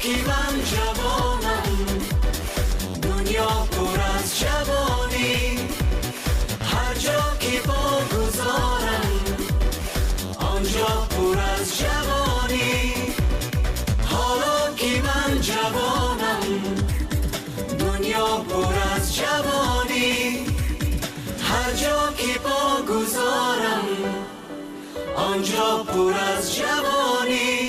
که من جوانم، دنیا پر از جوانی، هر جا که پا گذارم آنجا پر از جوانی. حالا که من جوانم، دنیا پر از جوانی، هر جا که پا گذارم آنجا پر از جوانی.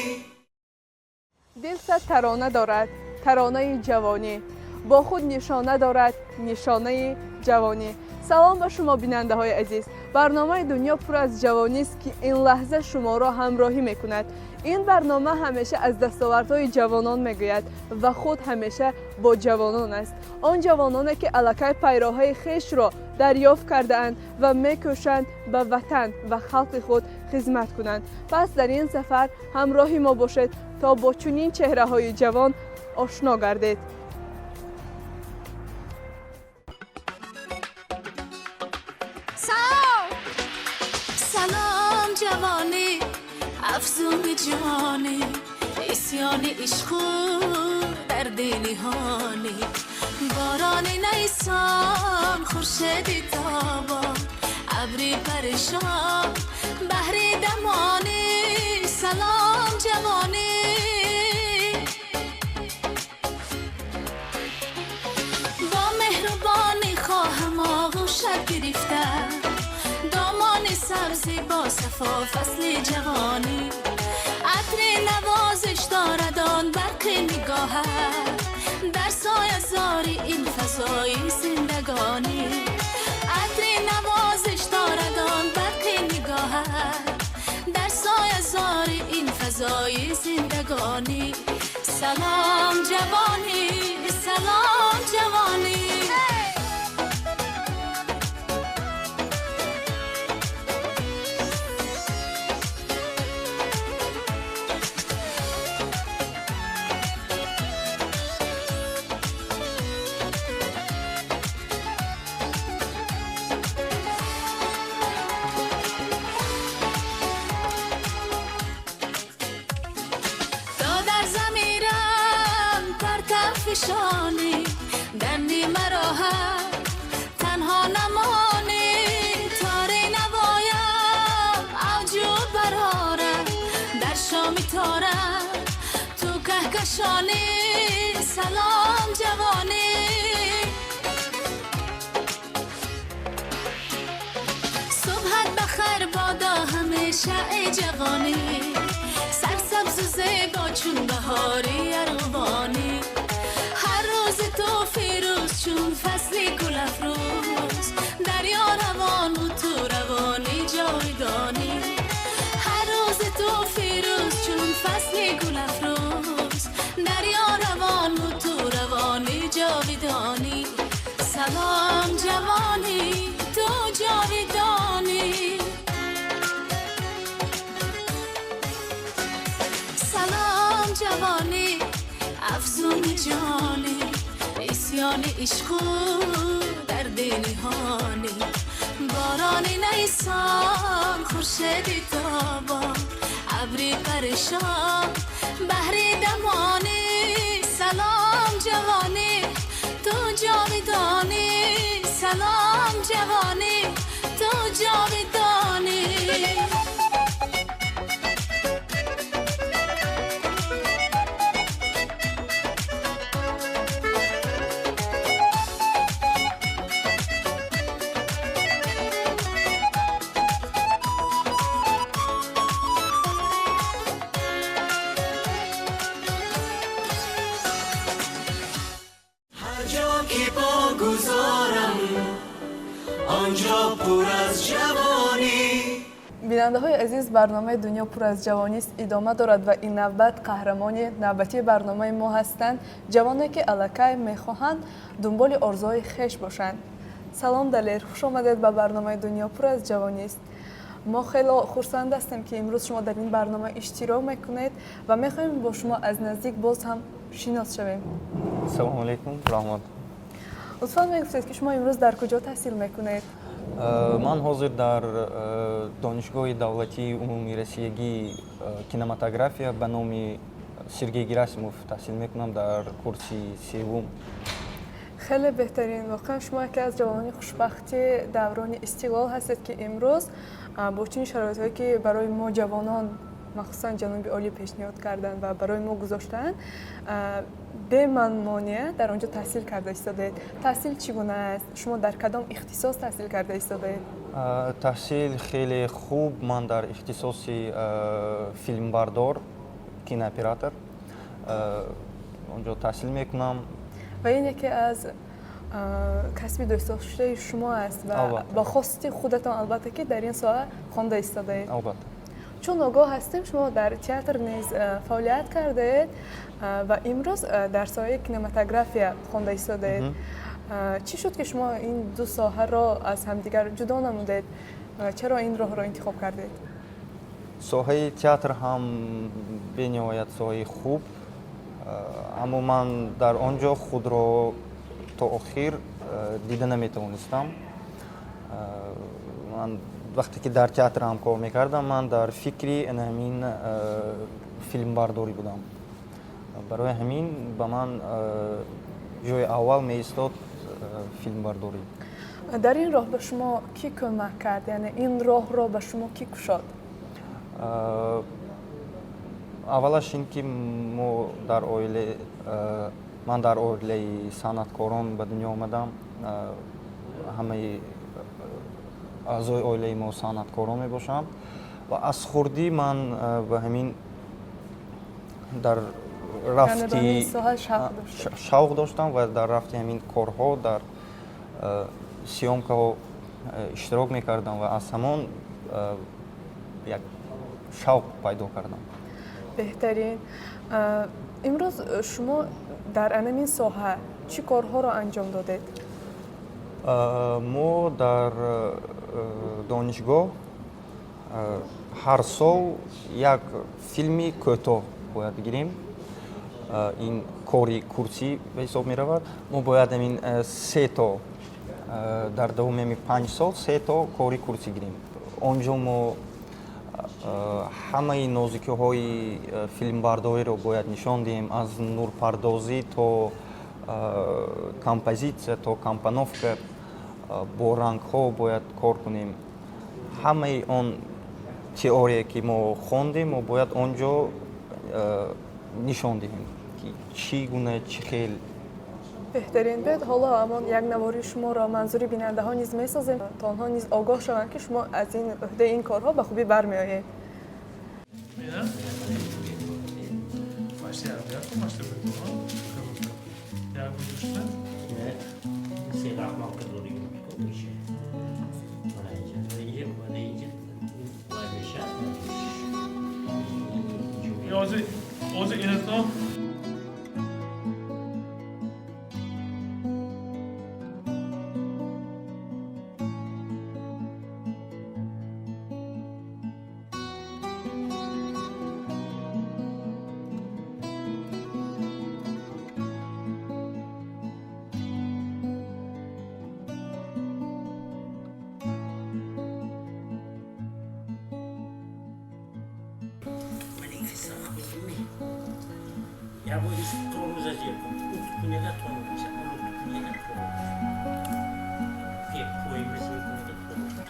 دلصد ترانه دارد، ترانه جوانی، با خود نشانه دارد، نشانه جوانی. سلام به شما بیننده های عزیز. برنامه دنیا پر از جوانی است که این لحظه شما را همراهی میکند. این برنامه همیشه از دستاوردهای جوانان میگوید و خود همیشه با جوانان است. آن جوانانی که الکی پیراهای خویش را دریافت کرده اند و میکوشند به وطن و خلق خود خدمت کنند. پس در این سفر همراهی ما باشید تا با چنین چهره های جوان آشنا گردید. سلام جوانی، افزون جانی، اسیان عشق در دل هانی، باران نیسان، خورشید تابان، ابری پریشان، بحر دمانی. سلام جوانی، با مهربانی خواهم آغوشت گرفتم، دامان سبزی با صفا فصل جوانی، عطر نوازش دارد آن برق نگاهت، در سایه زاری این فضای زندگانی، عطر نوازش دارد آن برق نگاهت، در سایه زاری این فضای زندگانی. سلام جوانی، سلام جوانی. فشانی در نیمه راحت تنها نمانی، تاری نوایم اوجو برارم در شامی تارم تو کهکشانی. سلام جوانی، صبحت بخیر بادا همیشه ای جوانی، سرسبز و زیبا چون بهاری ارغوانی، تو فیروز چون فصلی گل افروز، دریا روان و تو روانی جاودانی، هر روز تو فیروز چون فصلی گل افروز، دریا روان و تو روانی جاودانی. سلام جوانی، تو جاودانی. سلام جوانی، افزون جانی، اسیان عشق در دل هانی، باران نیسان، خورشید تابان، ابری پریشان، بحر دمانی. سلام جوانی، تو جاودانی. سلام جوانی، تو جاودانی. آنجا پر از جوانی. بیننده های عزیز، برنامه دنیا پر از جوانی است ادامه دارد و این نوبت قهرمان نوبتی برنامه ما هستند جوانی که الکی میخواهند دنبال آرزوهای خویش باشند. سلام دلیر، خوش آمدید به برنامه دنیا پر از جوانی است. ما خیلی خرسند هستیم که امروز شما در این برنامه اشتراک میکنید و میخوایم با شما از نزدیک باز هم شناس شویم. سلام علیکم، رحمت. لطفاً میگفتید که شما امروز در کجا تحصیل میکنید؟ من حاضر در دانشگاه دولتی عمومی رسیدگی کینماتوگرافیا به نام Сергей Герасимов таҳсил мекунам дар курси севум. خیلی بهترین. واقعا شما یکی از جوانان خوشبختی دوران استقلال هستید که امروز با چنین شرایطی که برای ما جوانان مخصوصا جنوب عالی پیشنهاد کردن و برای ما گذاشتن به من مانع در آنجا تحصیل کرده ایستادید. تحصیل چگونه است؟ شما در کدام اختصاص تحصیل کرده ایستادید؟ تحصیل خیلی خوب. من در اختصاص فیلمبردار کینواپراتور آنجا تحصیل میکنم. و این یکی از کسب دوست داشته شما است و با خواست خودتان البته که در این ساحه خوانده ایستادید. البته. چون آگاه هستیم شما در تئاتر نیز فعالیت کردید و امروز در ساحه کینماتوگرافی خوانده ایستادید. چی شد که شما این دو ساحه را از همدیگر جدا نمودید و چرا این راه را انتخاب کردید؟ ساحه تئاتر هم بنهایت ساحه خوب، اما من در آنجا خود را تا آخر دیده نمیتوانستم. من وقتی که در تئاتر هم کار میکردم من در فکری همین فیلم برداری بودم. برای همین به من جای اول می ایستاد فیلم برداری. در این راه به شما کی کمک کرد؟ یعنی این راه را به شما کی کشاد؟ اولش این که من در عائله صنعتکاران به دنیا آمدم. همه اعضای عائله ما صنعتکاران می باشند و از خردی من به همین در رفتی شوق داشتم و در رفتی همین کارها در سیامکه ها اشتراک می کردم و از همان یک شوق پیدا کردم. بهترین. امروز شما در این ساحه چی کارها را انجام دادید؟ ما در دانشگاه هر سال یک فیلمی کوتاه باید بگیریم. این کاری کورسی به حساب می رود. ما باید این 3 تا در دوام 5 سال 3 تا کاری کورسی گیریم. آنجا ما همه نازکی های فیلم برداری رو باید نشان دهیم، از نورپردازی تا کمپوزیسیا تا کمپونوفکا با رنگ ها باید کار کنیم. همه آن تئوری که ما خواندیم ما باید آنجا نشان دهیم که چگونه چه خیلی. بهترین بید. حالا اما یک نواری شما را منظوری بیننده ها نیز میسازیم تا آنها نیز آگاه شوند که شما از این عهده این کارها به خوبی برمی آیید. Ja, wo ist Tormusa hier? Kunyaga Tormusa, Kunyaga Tormusa. Okay, poi mi si Kunyaga Tormusa.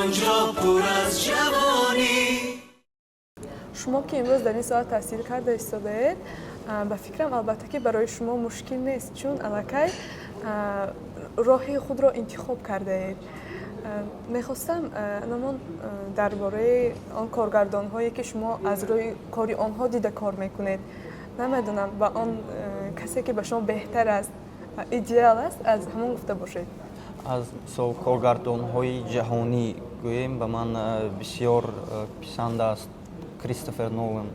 آنجا پر از جوانی. شما که امروز در این ساعت تحصیل کرده ایستاده‌اید، به فکرم البته که برای شما مشکل نیست، چون الکی راه خود را انتخاب کرده اید. میخواستم نمان درباره آن کارگردان هایی که شما از روی کاری آنها دیده کار میکنید، نمیدونم با آن کسی که به شما بهتر است و ایدئال است از همون گفته باشید. از کارگردان‌های جهانی گوییم به من بسیار پسند است کریستوفر نولان.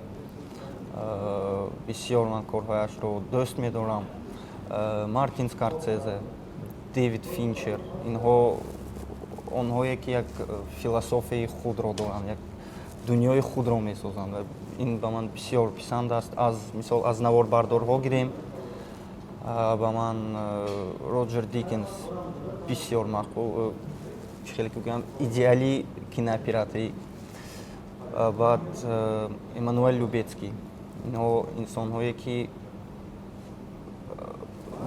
بسیار من کارهایش رو دوست می‌دارم. مارتین اسکورسیزه، دیوید فینچر، اینها آنهایی که یک فیلسوفی خود را دارند، یک دنیای خود را می‌سازند. این به من بسیار پسند است. از مثال از نواربردارها گیریم، به من روجر دیکنز بسیار مقبول، خیلی که بگم ایدئالی کینооператорی. بعد امانوئل لوبецкий. اینا انسان‌هایی که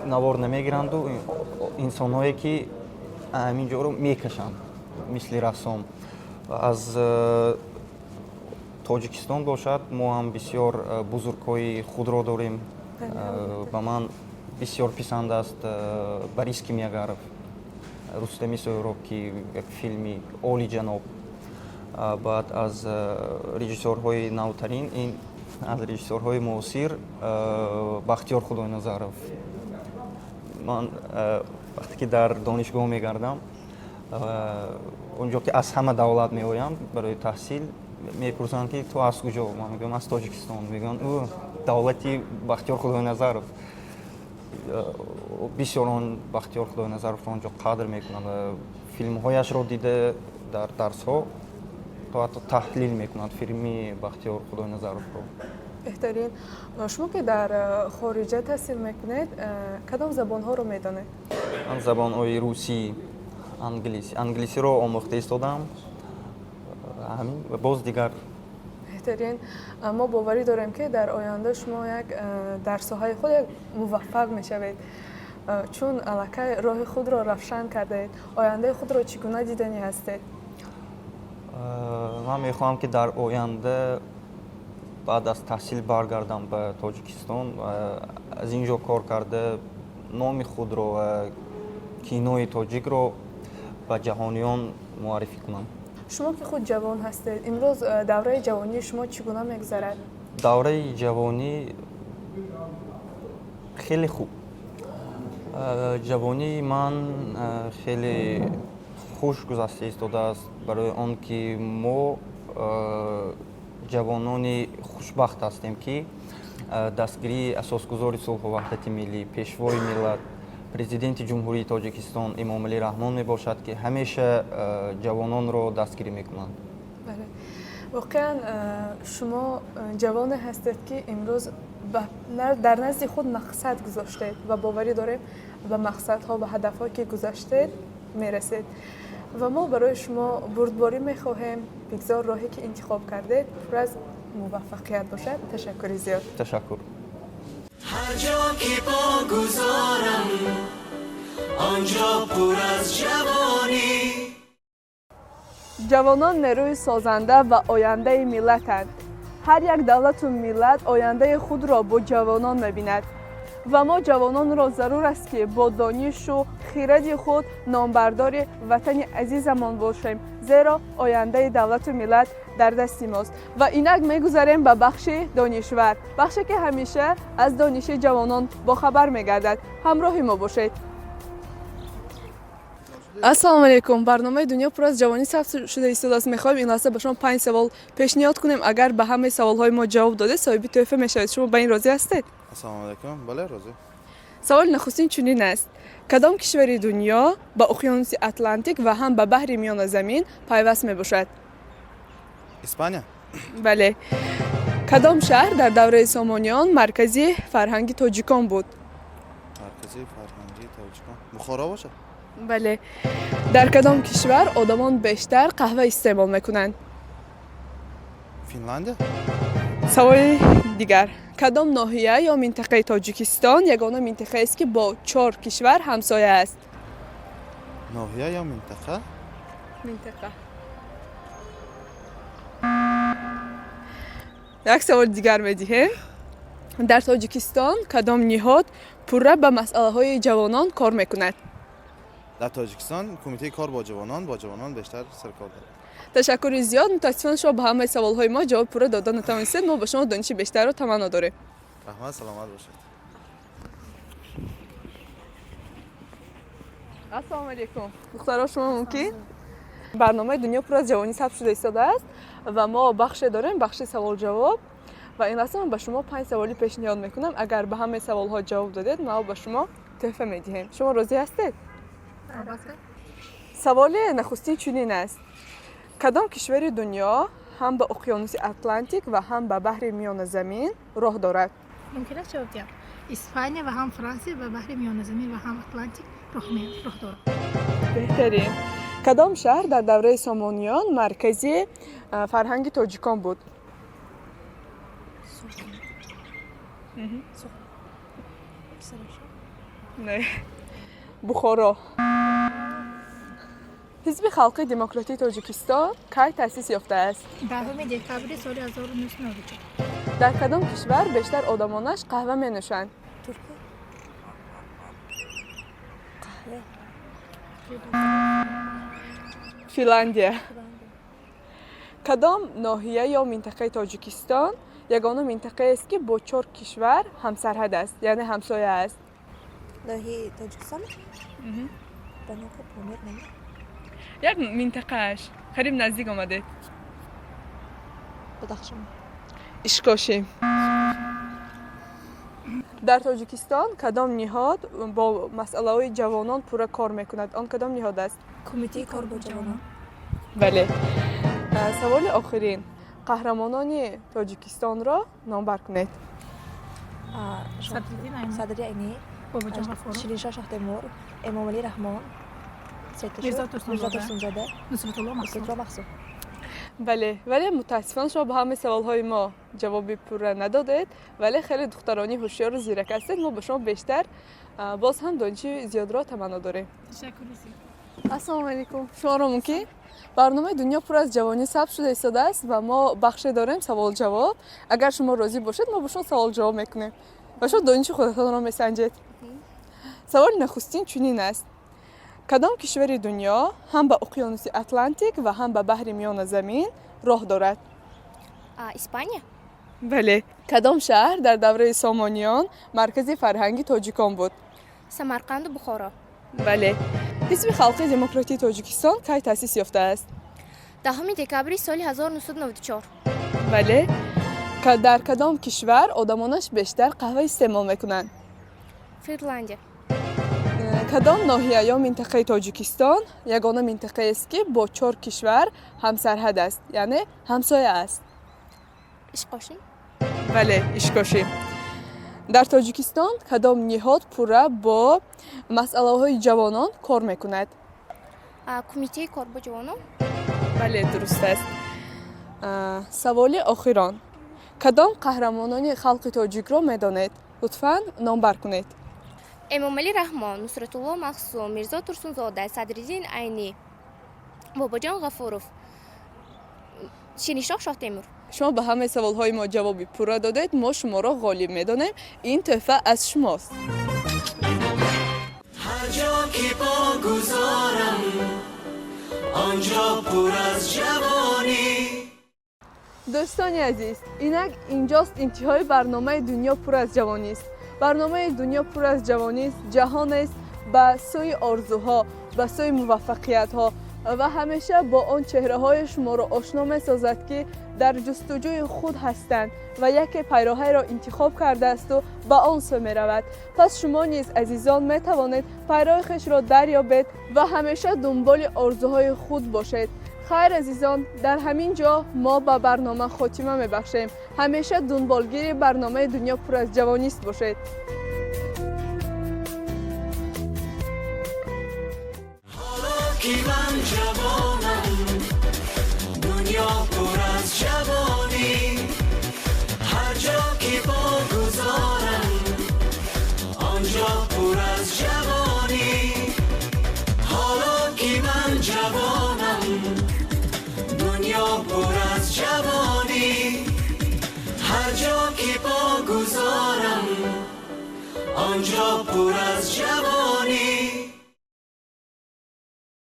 نوار نمیگیرند و انسان‌هایی که همینجا رو میکشند مثل رسام. از تاجیکستان باشد ما هم بسیار بزرگ‌های خود را داریم. به من بسیار پسند است борис кимягаров، рустами союров ки як филми оли ҷаноб. баъд аз режиссёрҳои навтарин ин аз режиссёрҳои муосир бахтиёр худойназаров. ман вақте ки дар донишгоҳ мегардам, онҷо ки аз ҳама давлат меоям барои таҳсил, мепурсанд ки ту аз куҷо? ман мегӯям аз тоҷикистон. мегӯянд давлати бахтиёр худойназаров. бисёр он бахтиёр худойназаровро онҷо қадр мекунанд ва филмҳояшро дида дар дарсҳо то ҳатто таҳлил мекунанд филми бахтиёр худойназаровро. بهترین. شما که در خارجه تحصیل میکنید کدام زبان‌ها رو میدانید؟ من زبان‌های روسی، انگلیسی رو آموخته ایستادم. همین و باز دیگر. بهترین. ما باوری داریم که در آینده شما یک در ساحه خود یک موفق میشوید، چون الکی راه خود را روشن کردید. آینده خود را چگونه دیدنی هستید؟ من میخواهم که در آینده بعد از تحصیل برگردم به تاجیکستان و از اینجا کار کرده نام خود رو و کینوی تاجیک رو به جهانیان معرفی کنم. شما که خود جوان هستید، امروز دوره جوانی شما چگونه میگذرد؟ دوره جوانی خیلی خوب. جوانی من خیلی خوش گذشته ایستاده است، برای آن که ما جوانانی خوشبخت هستیم که دستگیری اساسگذار صلح و وحدت ملی، پیشوای ملت، президент ҷумҳурии Тоҷикистон Эмомалӣ Раҳмон мебошад ки ҳамеша ҷавононро дастгирӣ мекунанд. бале, воқеан шумо ҷавоне ҳастед ки имрӯз дар назди худ мақсад гузоштед ва боварӣ дорем ба мақсадҳо ва ҳадафҳое ки гузаштед мерасед. ва мо барои шумо бурдборӣ мехоҳем бигзор роҳе ки интихоб кардед пур аз муваффақият бошад. ташаккури зиёд. Ташаккур. هر جا که پا گذارم آنجا پر از جوانی. ҷавонон нерӯи созанда ва ояндаи миллатанд. ҳар як давлату миллат ояндаи худро бо ҷавонон мебинад ва мо ҷавононро зарур аст ки бо донишу хиради худ номбардори ватани азизамон бошем, зеро ояндаи давлату миллат дар дасти мост. ва инак мегузарем ба бахши донишвар, бахше ки ҳамеша аз дониши ҷавонон бохабар мегардад. ҳамроҳи мо бошед. ассалому алайкум. барномаи дунё пур аз ҷавонӣ сабт шуда истодааст. мехоҳем ин лаҳза ба шумо 5 савол пешниҳод кунем. агар ба ҳамаи саволҳои мо ҷавоб додед, соҳиби тӯҳфа мешавед. шумо ба ин розӣ ҳастед? ассалому алайкум. бале, розӣ. саволи нахустин чунин аст: кадом кишвари дунё ба уқёнуси Атлантик ва ҳам ба баҳри Миёназамин пайваст мебошад? испания. бале. кадом шаҳр дар давраи Сомониён маркази фарҳанги тоҷикон буд? маркази фарҳанги тоҷикон бухоро бошад. бале. дар кадом кишвар одамон бештар қаҳва истеъмол мекунанд? финляндия. саволи дигар: кадом ноҳия ё минтақаи Тоҷикистон ягона минтақаест ки бо 4 кишвар ҳамсоя аст? ноҳия ё минтақа? минтақа. یک سوال دیگر می‌دهیم. در تاجیکستان کدام نهاد پورا به مسائل جوانان کار میکند؟ در تاجیکستان کمیته کار با جوانان بیشتر سرکار دارد. تشکر زیاد. متاسفانه شما به همه سوال‌های ما جواب پورا دادن نتوانستید. ما به شما دانش بیشتر رو تمنا داریم. رحمت سلامت باشید. السلام علیکم. دخترها شما ممکن برنامه دنیا پر از جوانی ثبت شده ایستاده است و ما بخش داریم، بخش سوال جواب و این اصلا به شما 5 سوالی پیشنهاد میکنم. اگر به همه سوال ها جواب دادید ما به شما تحفه میدهیم. شما راضی هستید؟ سوال نخستین چنین است: کدام کشور دنیا هم به اقیانوس اتلانتیک و هم به بحر میان زمین راه دارد؟ ممکن است جواب دهم. اسپانیا و هم فرانسه و بحر میان زمین و هم اتلانتیک راه دارد. بهترین. کدام شهر در دوره سامانیان مرکزی فرهنگ تاجیکان بود؟ نه. بخارا. حزب خلق دموکراتی تاجیکستان کی تأسیس یافته است؟ 10 دکتر سال 1994. در کدام کشور بیشتر آدمانش قهوه می نوشند؟ فنلاندیا. کدام ناحیه یا منطقه تاجیکستان یگانه منطقه است که با 4 کشور همسرحد است، یعنی همسایه است؟ ناحیه تاجیکستان؟ بناک پامیر نمی؟ یک منطقهش قریب نزدیک آمده. بدخشان. اشکاشی. در تاجیکستان کدام نهاد با مسئله جوانان پورا کار میکند؟ آن کدام نهاد است؟ کمیته کار با جوانان. بله. سوال آخرین: قهرمانان تاجیکستان را نام کنید. صدری عینی، شیرینشاه شاه تیمور، امام علی رحمان، میرزا ترسونزاده، نصرت الله مقصود. بله، ولی متاسفانه شما به همه سوال‌های ما جواب پورا ندادید، ولی خیلی دخترانی هوشیار و زیرک هستید. ما به شما بیشتر باز هم دانش زیاد را تمنا داریم. تشکر. السلام علیکم. شما را ممکن برنامه دنیا پر از جوانی ثبت شده ایستاده است و ما بخش داریم سوال جواب. اگر شما راضی باشید ما به شما سوال جواب میکنیم و شما دانش خودتان را میسنجید. سوال نخستین چنین است: کدام کشور دنیا هم به اقیانوس اتلانتیک و هم به بحر میان زمین راه دارد؟ اسپانیا. بله. کدام شهر در دوره سامانیان مرکزی فرهنگی تاجیکان بود؟ سمرقند و بخارا. بله. حزب خلق دموکراتی تاجیکستان کی تأسیس یافته است؟ 10 دکتر سال 1994. بله. در کدام کشور آدمانش بیشتر قهوه استعمال میکنند؟ فنلاندیا. کدام ناحیه یا منطقه تاجیکستان یگانه منطقه است که با 4 کشور همسرحد است، یعنی همسایه است؟ اشکاشی. بله، اشکاشی. در تاجیکستان کدام نهاد پورا با مسئله های جوانان کار میکند؟ کمیته کار با جوانان. بله، درست است. سوال آخران: کدام قهرمانان خلق تاجیک را میدانید؟ لطفاً نام بر کنید. امام علی رحمان، نصرت الله مقصود، میرزا ترسونزاده، صدرالدین عینی، باباجان غفوروف، شیرینشاه شاه تیمور. شما به همه سوال‌های ما جواب پورا دادید. ما شما را غالب می‌دانیم. این تحفه از شماست. هر جا که پا گذارم آنجا پر از جوانی. دوستان عزیز، اینجاست انتهای برنامه دنیا پر از جوانی است. برنامه دنیا پر از جوانی است، جهان است به سوی آرزوها، به سوی موفقیت‌ها و همیشه با آن چهره‌های شما را آشنا می‌سازد که در جستجوی خود هستند و یک پیراهه را انتخاب کرده است و به آن سو می‌رود. پس شما نیز عزیزان می‌توانید پیراه خویش را دریابید و همیشه دنبال آرزوهای خود باشید. خیر عزیزان، در همین جا ما با برنامه خاتمه می‌بخشیم. همیشه دنبالگیر برنامه دنیا پر از جوانی است باشید. که من جوانم دنیا پر از جوانی. هر جا که پا گذارم آنجا پر از جوانی. حالا که من جوانم دنیا پر از جوانی. آنجا پر از جوانی